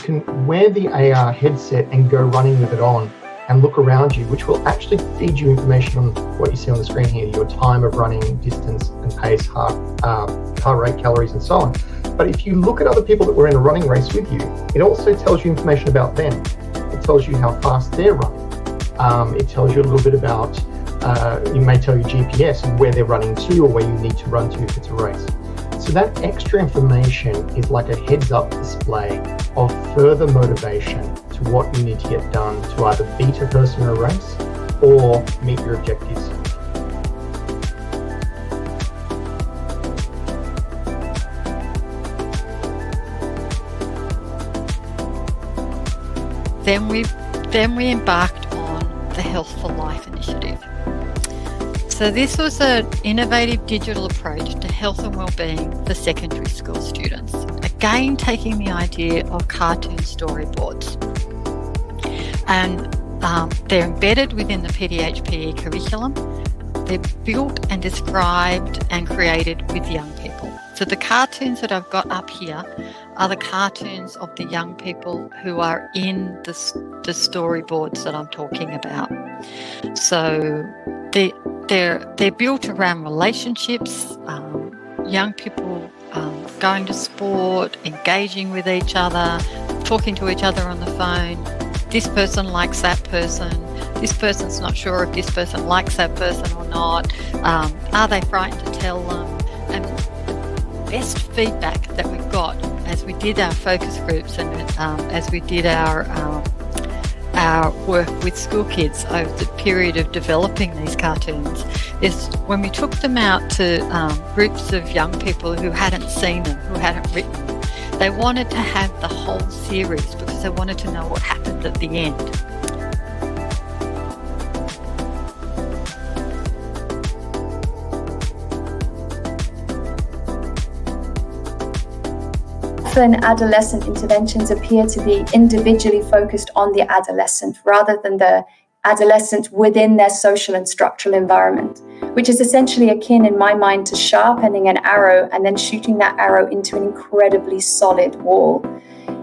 can wear the AR headset and go running with it on and look around you, which will actually feed you information on what you see on the screen here, your time of running, distance and pace, heart rate, calories, and so on. But if you look at other people that were in a running race with you, it also tells you information about them. It tells you how fast they're running. It tells you a little bit about, it may tell you GPS and where they're running to or where you need to run to if it's a race. So that extra information is like a heads-up display of further motivation to what you need to get done to either beat a person in a race or meet your objectives. Then we embarked on the Health for Life initiative. So this was an innovative digital approach to health and wellbeing for secondary school students. Again, taking the idea of cartoon storyboards. And they're embedded within the PDHPE curriculum. They're built and described and created with young people. So the cartoons that I've got up here are the cartoons of the young people who are in the storyboards that I'm talking about. So they're built around relationships, young people going to sport, engaging with each other, talking to each other on the phone. This person likes that person. This person's not sure if this person likes that person or not. Are they frightened to tell them? And the best feedback that we got as we did our focus groups and as we did our work with school kids over the period of developing these cartoons is when we took them out to groups of young people who hadn't seen them, who hadn't written them. They wanted to have the whole series because they wanted to know what happened at the end. Often adolescent interventions appear to be individually focused on the adolescent rather than the adolescent within their social and structural environment, which is essentially akin in my mind to sharpening an arrow and then shooting that arrow into an incredibly solid wall.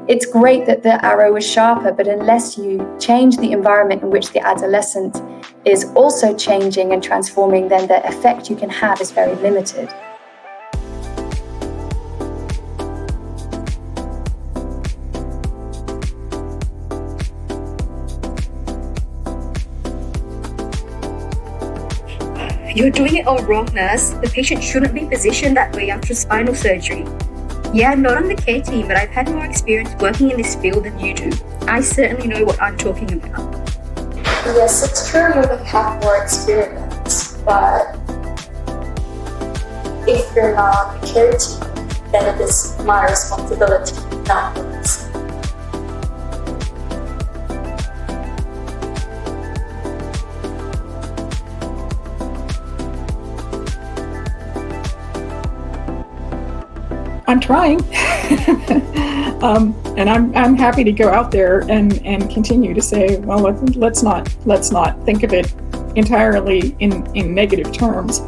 It's great that the arrow is sharper, but unless you change the environment in which the adolescent is also changing and transforming, then the effect you can have is very limited. You're doing it all wrong, nurse. The patient shouldn't be positioned that way after spinal surgery. Yeah, I'm not on the care team, but I've had more experience working in this field than you do. I certainly know what I'm talking about. Yes, it's true you may have more experience, but if you're not on the care team, then it is my responsibility, not yours. I'm trying, and I'm happy to go out there and continue to say, well, let's not think of it entirely in negative terms.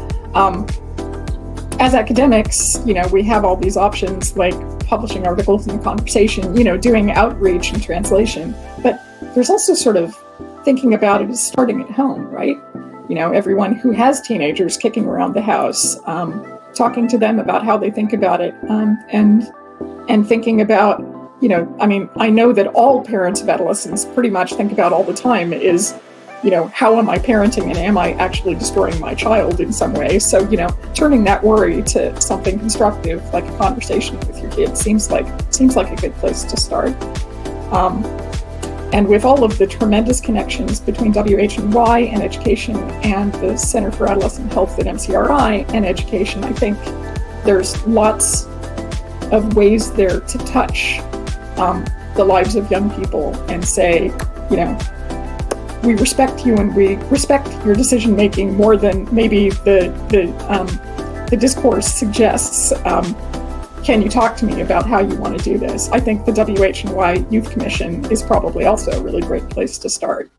As academics, we have all these options like publishing articles in the conversation, doing outreach and translation. But there's also sort of thinking about it as starting at home, right? Everyone who has teenagers kicking around the house. Talking to them about how they think about it, and thinking about, I know that all parents of adolescents pretty much think about all the time is, how am I parenting and am I actually destroying my child in some way? So, turning that worry to something constructive, like a conversation with your kids, seems like a good place to start. And with all of the tremendous connections between WH&Y and education and the Center for Adolescent Health at MCRI and education, I think there's lots of ways there to touch the lives of young people and say, we respect you and we respect your decision making more than maybe the discourse suggests. Can you talk to me about how you want to do this? I think the WH&Y Youth Commission is probably also a really great place to start.